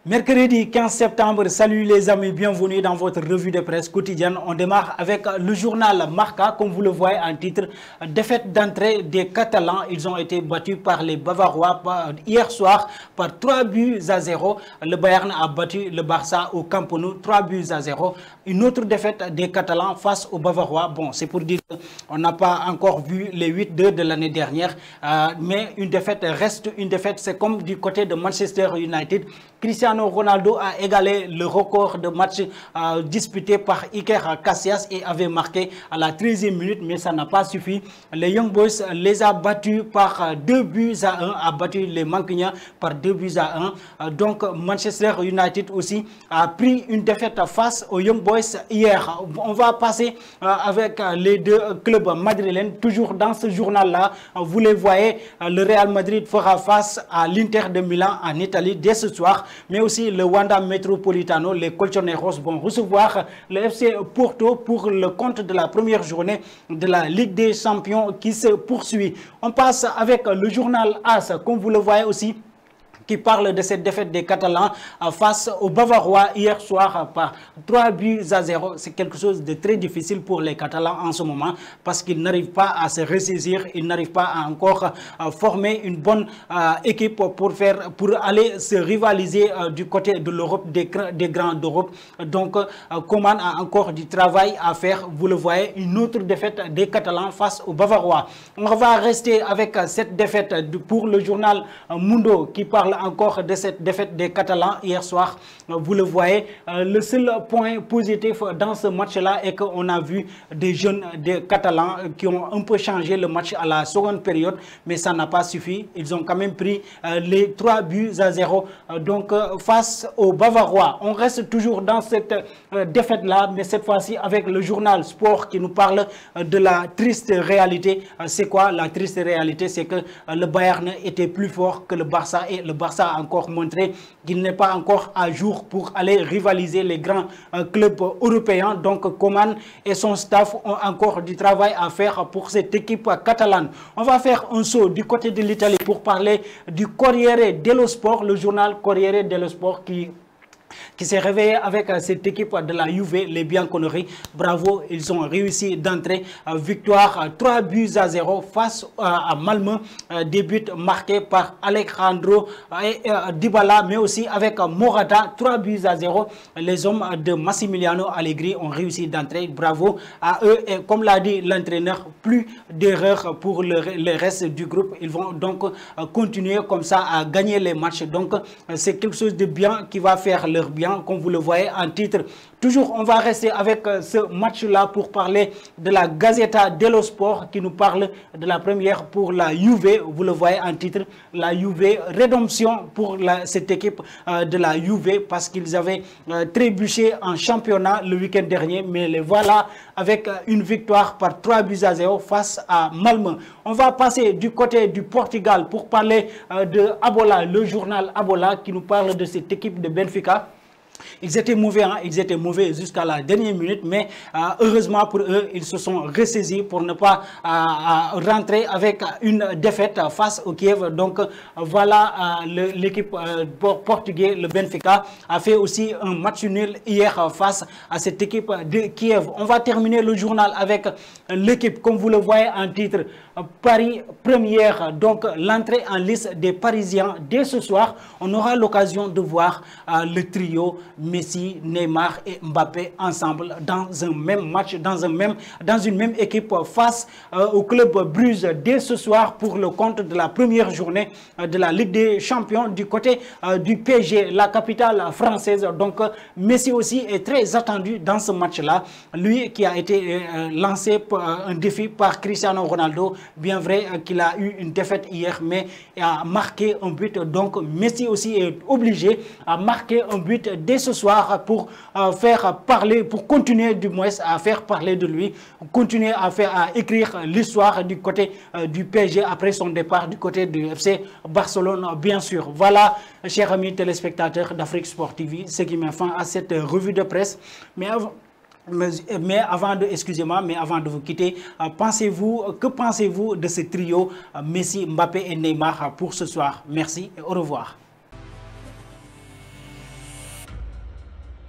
Mercredi 15 septembre, salut les amis, bienvenue dans votre revue de presse quotidienne. On démarre avec le journal Marca, comme vous le voyez en titre, défaite d'entrée des Catalans. Ils ont été battus par les Bavarois hier soir par 3-0. Le Bayern a battu le Barça au Camp Nou, 3-0. Une autre défaite des Catalans face aux Bavarois. Bon, c'est pour dire qu'on n'a pas encore vu les 8-2 de l'année dernière, mais une défaite reste une défaite. C'est comme du côté de Manchester United. Cristiano Ronaldo a égalé le record de matchs disputés par Iker Casillas et avait marqué à la 13e minute, mais ça n'a pas suffi. Les Young Boys les a battus par 2-1, a battu les Mancuniens par 2-1. Donc Manchester United aussi a pris une défaite face aux Young Boys hier. On va passer avec les deux clubs madrilènes. Toujours dans ce journal-là, vous les voyez, le Real Madrid fera face à l'Inter de Milan en Italie dès ce soir. Mais aussi le Wanda Metropolitano, les Colchoneros vont recevoir le FC Porto pour le compte de la première journée de la Ligue des Champions qui se poursuit. On passe avec le journal AS, comme vous le voyez aussi, qui parle de cette défaite des Catalans face aux Bavarois hier soir par 3-0. C'est quelque chose de très difficile pour les Catalans en ce moment parce qu'ils n'arrivent pas à se ressaisir, ils n'arrivent pas à encore former une bonne équipe pour aller se rivaliser du côté de l'Europe, des grands d'Europe. Donc, Koeman a encore du travail à faire. Vous le voyez, une autre défaite des Catalans face aux Bavarois. On va rester avec cette défaite pour le journal Mundo qui parle encore de cette défaite des Catalans hier soir. Vous le voyez, le seul point positif dans ce match-là est qu'on a vu des jeunes des Catalans qui ont un peu changé le match à la seconde période, mais ça n'a pas suffi. Ils ont quand même pris les 3-0. Donc face aux Bavarois, on reste toujours dans cette défaite-là, mais cette fois-ci avec le journal Sport qui nous parle de la triste réalité. C'est quoi la triste réalité? C'est que le Bayern était plus fort que le Barça et le Barça a encore montré qu'il n'est pas encore à jour pour aller rivaliser les grands clubs européens. Donc Koeman et son staff ont encore du travail à faire pour cette équipe catalane. On va faire un saut du côté de l'Italie pour parler du Corriere dello Sport, le journal Corriere dello Sport qui s'est réveillé avec cette équipe de la Juve, les Bianconeri. Bravo, ils ont réussi d'entrer. Victoire 3-0 face à Malmö. Des buts marqués par Alejandro Dybala, mais aussi avec Morata. 3-0. Les hommes de Massimiliano Allegri ont réussi d'entrer. Bravo à eux. Et comme l'a dit l'entraîneur, plus d'erreurs pour le reste du groupe. Ils vont donc continuer comme ça à gagner les matchs. Donc, c'est quelque chose de bien qui va faire leur bien, comme vous le voyez en titre. Toujours, on va rester avec ce match-là pour parler de la Gazzetta dello Sport qui nous parle de la première pour la Juve. Vous le voyez en titre, la Juve, rédemption pour cette équipe de la Juve parce qu'ils avaient trébuché en championnat le week-end dernier, mais les voilà avec une victoire par 3-0 face à Malmö. On va passer du côté du Portugal pour parler de Abola, le journal Abola qui nous parle de cette équipe de Benfica. Ils étaient mauvais, hein? Ils étaient mauvais jusqu'à la dernière minute, mais heureusement pour eux, ils se sont ressaisis pour ne pas rentrer avec une défaite face au Kiev. Donc voilà, l'équipe portugaise, le Benfica, a fait aussi un match nul hier face à cette équipe de Kiev. On va terminer le journal avec l'équipe, comme vous le voyez en titre, Paris première. Donc l'entrée en liste des Parisiens dès ce soir. On aura l'occasion de voir le trio Messi, Neymar et Mbappé ensemble dans un même match, dans une même équipe face au club Bruges dès ce soir pour le compte de la première journée de la Ligue des Champions du côté du PSG, la capitale française. Donc Messi aussi est très attendu dans ce match-là. Lui qui a été lancé un défi par Cristiano Ronaldo, bien vrai qu'il a eu une défaite hier, mais a marqué un but. Donc Messi aussi est obligé à marquer un but dès ce soir pour faire parler, pour continuer du moins à faire parler de lui, continuer à écrire l'histoire du côté du PSG après son départ du côté du FC Barcelone, bien sûr. Voilà, chers amis téléspectateurs d'Afrique Sport TV, ce qui met fin à cette revue de presse. Mais avant de vous quitter, que pensez-vous de ce trio Messi, Mbappé et Neymar pour ce soir? Merci et au revoir.